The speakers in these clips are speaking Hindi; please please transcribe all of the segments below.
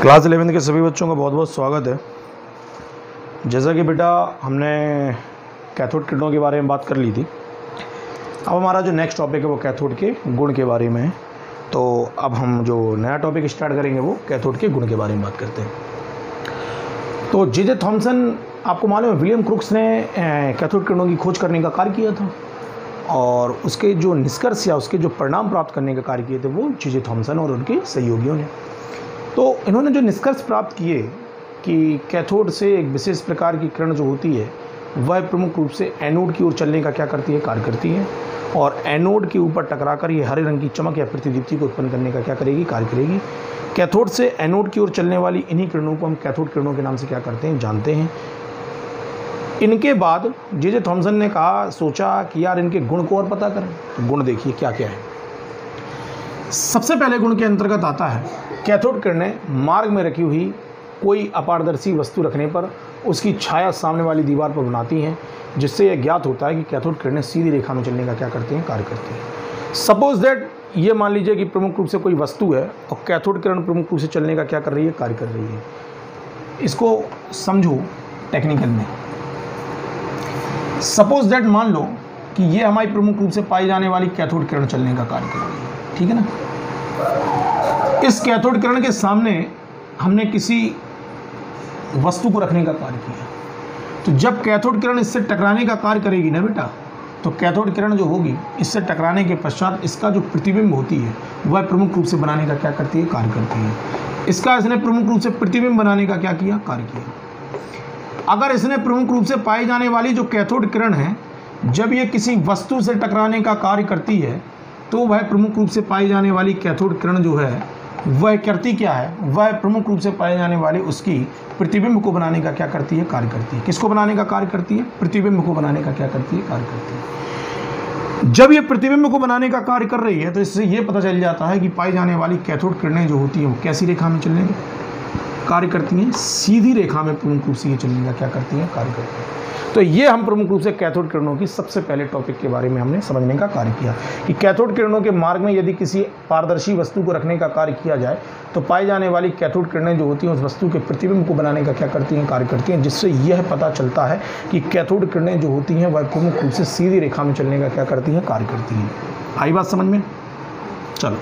क्लास 11 के सभी बच्चों का बहुत बहुत स्वागत है। जैसा कि बेटा हमने कैथोड किरणों के बारे में बात कर ली थी, अब हमारा जो नेक्स्ट टॉपिक है वो कैथोड के गुण के बारे में है। तो अब हम जो नया टॉपिक स्टार्ट करेंगे वो कैथोड के गुण के बारे में बात करते हैं। तो जे थॉमसन, आपको मालूम है विलियम क्रुक्स ने कैथोड किरणों की खोज करने का कार्य किया था और उसके जो निष्कर्ष या उसके जो परिणाम प्राप्त करने का कार्य किए थे वो जे थॉमसन और उनके सहयोगियों ने। तो इन्होंने जो निष्कर्ष प्राप्त किए कि कैथोड से एक विशेष प्रकार की किरण जो होती है वह प्रमुख रूप से एनोड की ओर चलने का क्या करती है, कार्य करती है, और एनोड के ऊपर टकराकर ये हरे रंग की चमक या प्रतिदीप्ति को उत्पन्न करने का क्या करेगी, कार्य करेगी। कैथोड से एनोड की ओर चलने वाली इन्हीं किरणों को हम कैथोड किरणों के नाम से क्या करते हैं, जानते हैं। इनके बाद जे थॉमसन ने सोचा कि यार इनके गुण को और पता करें। तो गुण देखिए क्या क्या है। सबसे पहले गुण के अंतर्गत आता है कैथोड किरणें मार्ग में रखी हुई कोई अपारदर्शी वस्तु रखने पर उसकी छाया सामने वाली दीवार पर बनाती हैं, जिससे यह ज्ञात होता है कि कैथोड किरणें सीधी रेखा में चलने का क्या करती हैं, कार्य करती हैं। सपोज दैट ये मान लीजिए कि प्रमुख रूप से कोई वस्तु है और कैथोड किरण प्रमुख रूप से चलने का क्या कर रही है, कार्य कर रही है। इसको समझो टेक्निकल में। सपोज दैट मान लो कि ये हमारी प्रमुख रूप से पाई जाने वाली कैथोड किरण चलने का कार्य कर रही है, ठीक है ना। इस कैथोड किरण के सामने हमने किसी वस्तु को रखने का कार्य किया, तो जब कैथोड किरण इससे टकराने का कार्य करेगी ना बेटा, तो कैथोड किरण जो होगी इससे टकराने के पश्चात इसका जो प्रतिबिंब होती है वह प्रमुख रूप से बनाने का क्या करती है, कार्य करती है। इसका इसने प्रमुख रूप से प्रतिबिंब बनाने का क्या किया, कार्य किया। अगर इसने प्रमुख रूप से पाई जाने वाली जो कैथोड किरण है, जब ये किसी वस्तु से टकराने का कार्य करती है तो वह प्रमुख रूप से पाई जाने वाली कैथोड किरण जो है वह करती क्या है, वह प्रमुख रूप से पाए जाने वाली उसकी प्रतिबिंब को बनाने का क्या करती है, कार्य करती है। किसको बनाने का कार्य करती है, प्रतिबिंब को बनाने का क्या करती है, कार्य करती है। जब ये प्रतिबिंब को बनाने का कार्य कर रही है तो इससे ये पता चल जाता है कि पाई जाने वाली कैथोड किरणें जो होती हैं वो कैसी रेखा में चलने का कार्य करती हैं, सीधी रेखा में प्रमुख रूप से ये चलने का क्या करती हैं, कार्य करती हैं। तो ये हम प्रमुख रूप से कैथोड किरणों की सबसे पहले टॉपिक के बारे में हमने समझने का कार्य किया कि कैथोड किरणों के मार्ग में यदि किसी पारदर्शी वस्तु को रखने का कार्य किया जाए तो पाई जाने वाली कैथोड किरणें जो होती हैं उस वस्तु के प्रतिबिंब को बनाने का क्या करती हैं, कार्य करती हैं, जिससे यह पता चलता है कि कैथोड किरणें जो होती हैं वह प्रमुख रूप से सीधी रेखा में चलने का क्या करती हैं, कार्य करती हैं। आई बात समझ में? चलो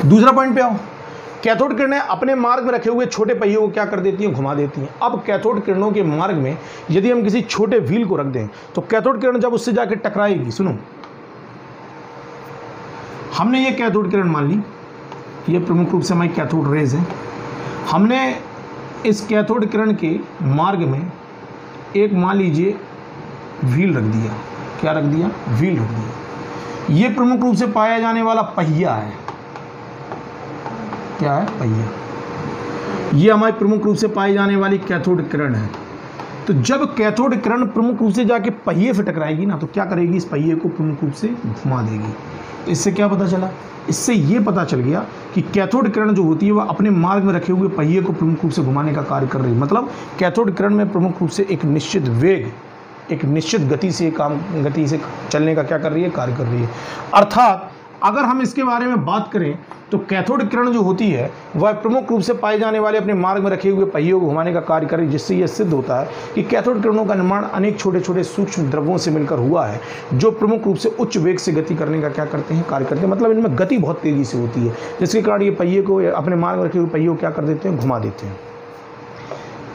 दूसरा पॉइंट पे आओ। कैथोड किरणें अपने मार्ग में रखे हुए छोटे पहियों को क्या कर देती हैं, घुमा देती हैं। अब कैथोड किरणों के मार्ग में यदि हम किसी छोटे व्हील को रख दें तो कैथोड किरण जब उससे जाकर टकराएगी, सुनो, हमने ये कैथोड किरण मान ली, ये प्रमुख रूप से हमारी कैथोड रेज है। हमने इस कैथोड किरण के मार्ग में एक मान लीजिए व्हील रख दिया। क्या रख दिया, व्हील रख दिया। ये प्रमुख रूप से पाया जाने वाला पहिया है। क्या है, पहिया। ये हमारी प्रमुख रूप से पाई जाने वाली कैथोड किरण है। तो जब कैथोड किरण प्रमुख रूप से जाके पहिए से टकराएगी ना तो क्या करेगी, इस पहिए को प्रमुख रूप से घुमा देगी। तो इससे क्या पता चला, इससे ये पता चल गया कि कैथोड किरण जो होती है वह अपने मार्ग में रखे हुए पहिए को प्रमुख रूप से घुमाने का कार्य कर रही है। मतलब कैथोड किरण में प्रमुख रूप से एक निश्चित वेग, एक निश्चित गति से चलने का क्या कर रही है, कार्य कर रही है। अर्थात अगर हम इसके बारे में बात करें तो कैथोड किरण जो होती है वह प्रमुख रूप से पाए जाने वाले अपने मार्ग में रखे हुए पहियों को घुमाने का कार्य करे, जिससे यह सिद्ध होता है कि कैथोड किरणों का निर्माण अनेक छोटे छोटे सूक्ष्म द्रव्यों से मिलकर हुआ है, जो प्रमुख रूप से उच्च वेग से गति करने का क्या करते हैं, कार्य करते हैं। मतलब इनमें गति बहुत तेजी से होती है, जिसके कारण ये पहिए को अपने मार्ग में रखे हुए पहियों को क्या कर देते हैं, घुमा देते हैं।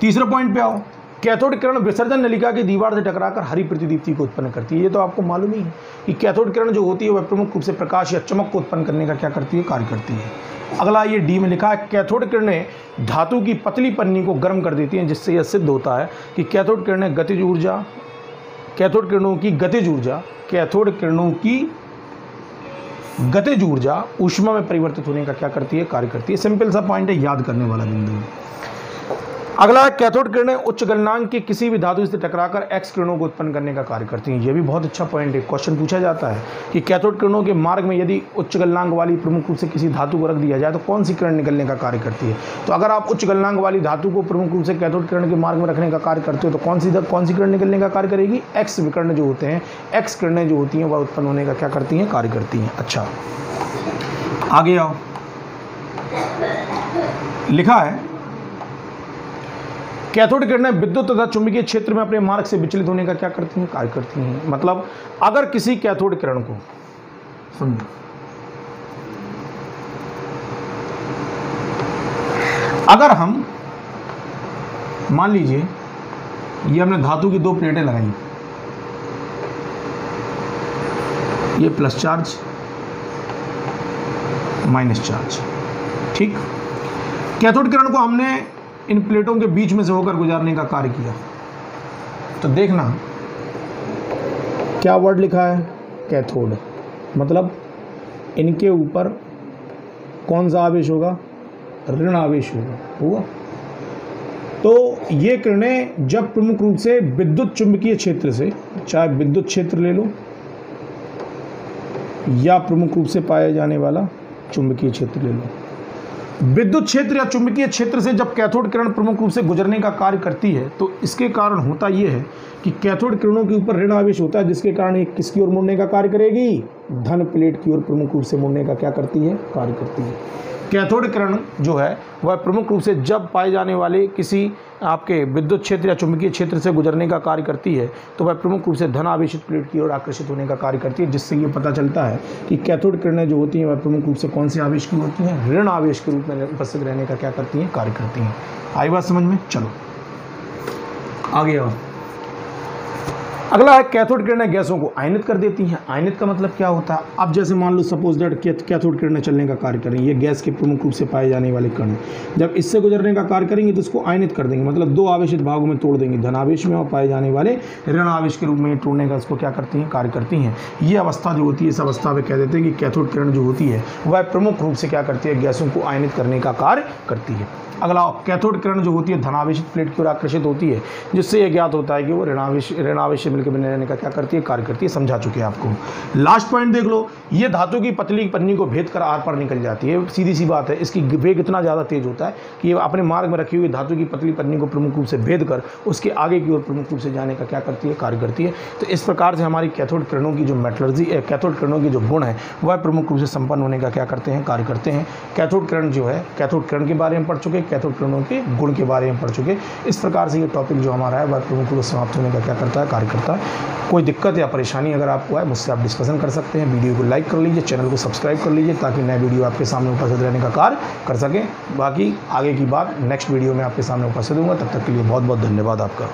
तीसरे पॉइंट पे आओ। कैथोड किरण विसर्जन नलिका की दीवार से टकराकर हरी प्रतिदीप्ति को उत्पन्न करती है। ये तो आपको मालूम ही है कि कैथोड किरण जो होती है वह प्रमुख रूप से प्रकाश या चमक को उत्पन्न करने का क्या करती है, कार्य करती है। अगला ये डी में लिखा है, कैथोड किरणें धातु की पतली पन्नी को गर्म कर देती हैं, जिससे यह सिद्ध होता है कि कैथोड किरणों की गतिज ऊर्जा ऊष्मा में परिवर्तित होने का क्या करती है, कार्य करती है। सिंपल सा पॉइंट है, याद करने वाला बिंदु है। अगला है कैथोड किरणें उच्च गलनांक की किसी भी धातु से टकराकर एक्स किरणों को उत्पन्न करने का कार्य करती हैं। ये भी बहुत अच्छा पॉइंट है, क्वेश्चन पूछा जाता है कि कैथोड किरणों के मार्ग में यदि उच्च गलनांक वाली प्रमुख रूप से किसी धातु को रख दिया जाए तो कौन सी किरण निकलने का कार्य करती है। तो अगर आप उच्च गलनांक वाली धातु को प्रमुख रूप से कैथोड किरण के मार्ग में रखने का कार्य करते हो तो कौन सी किरण निकलने का कार्य करेगी, एक्स विकर्ण जो होते हैं, एक्स किरणें जो होती हैं वह उत्पन्न होने का क्या करती हैं, कार्य करती हैं। अच्छा आगे आओ, लिखा है कैथोड किरणें विद्युत तथा चुंबकीय क्षेत्र में अपने मार्ग से विचलित होने का क्या करती हैं, कार्य करती हैं। मतलब अगर किसी कैथोड किरण को, समझो, अगर हम मान लीजिए ये हमने धातु की 2 प्लेटें लगाई, ये प्लस चार्ज माइनस चार्ज, ठीक। कैथोड किरण को हमने इन प्लेटों के बीच में से होकर गुजारने का कार्य किया, तो देखना क्या वर्ड लिखा है, कैथोड। मतलब इनके ऊपर कौन सा आवेश होगा, ऋण आवेश होगा। तो ये किरणें जब प्रमुख रूप से विद्युत चुंबकीय क्षेत्र से, चाहे विद्युत क्षेत्र ले लो या प्रमुख रूप से पाया जाने वाला चुंबकीय क्षेत्र ले लो, विद्युत क्षेत्र या चुंबकीय क्षेत्र से जब कैथोड किरण प्रमुख रूप से गुजरने का कार्य करती है तो इसके कारण होता यह है कि कैथोड किरणों के ऊपर ऋण आवेश होता है, जिसके कारण ये किसकी ओर मुड़ने का कार्य करेगी, धन प्लेट की ओर प्रमुख रूप से मुड़ने का क्या करती है, कार्य करती है। कैथोड किरण जो है वह प्रमुख रूप से जब पाए जाने वाले किसी आपके विद्युत क्षेत्र या चुंबकीय क्षेत्र से गुजरने का कार्य करती है तो वह प्रमुख रूप से धन आवेशित प्लेट की ओर आकर्षित होने का कार्य करती है, जिससे ये पता चलता है कि कैथोड किरणें जो होती हैं वह प्रमुख रूप से कौन से आवेश की होती हैं, ऋण आवेश के रूप में उपस्थित रहने का क्या करती हैं, कार्य करती हैं। आई बात समझ में? चलो आगे आओ। अगला है कैथोड किरणें गैसों को आयनित कर देती हैं। आयनित का मतलब क्या होता है, अब जैसे मान लो सपोज दैट कैथोड किरणें चलने का कार्य करेंगी, ये गैस के प्रमुख रूप से पाए जाने वाले कण जब इससे गुजरने का कार्य करेंगे तो इसको आयनित कर देंगे, मतलब 2 आवेशित भागों में तोड़ देंगे, धनावेश में और पाए जाने वाले ऋण आवेश के रूप में तोड़ने का इसको क्या करती हैं, कार्य करती हैं। ये अवस्था जो होती है, इस अवस्था में कह देते हैं कि कैथोड किरण जो होती है वह प्रमुख रूप से क्या करती है, गैसों को आयनित करने का कार्य करती है। अगला कैथोड किरण जो होती है धनावेशित प्लेट की ओर आकर्षित होती है, जिससे यह ज्ञात होता है कि वो ऋणावेश से मिलकर बने रहने का क्या करती है, कार्य करती है। समझा चुके हैं आपको। लास्ट पॉइंट देख लो, ये धातु की पतली पन्नी को भेद कर आर पार निकल जाती है। सीधी सी बात है, इसकी वेग इतना ज़्यादा तेज होता है कि ये अपने मार्ग में रखी हुई धातु की पतली पन्नी को प्रमुख रूप से भेद कर उसके आगे की ओर प्रमुख रूप से जाने का क्या करती है, कार्य करती है। तो इस प्रकार से हमारी कैथोड किरणों की जो मेटलर्जी है, कैथोड किरणों की जो गुण है वह प्रमुख रूप से संपन्न होने का क्या करते हैं, कार्य करते हैं। कैथोड किरण जो है, कैथोड किरण के बारे में पढ़ चुके, कैथोड किरणों के गुण के बारे में पढ़ चुके। इस प्रकार से ये टॉपिक जो हमारा है वह प्रमुख रूप से समाप्त होने का क्या करता है, कार्य करता है। कोई दिक्कत या परेशानी अगर आपको है मुझसे आप डिस्कशन कर सकते हैं। वीडियो को लाइक कर लीजिए, चैनल को सब्सक्राइब कर लीजिए ताकि नए वीडियो आपके सामने उपस्थित रहने का कार्य कर सकें। बाकी आगे की बात नेक्स्ट वीडियो में आपके सामने उपस्थित होगा। तब तक के लिए बहुत बहुत धन्यवाद आपका।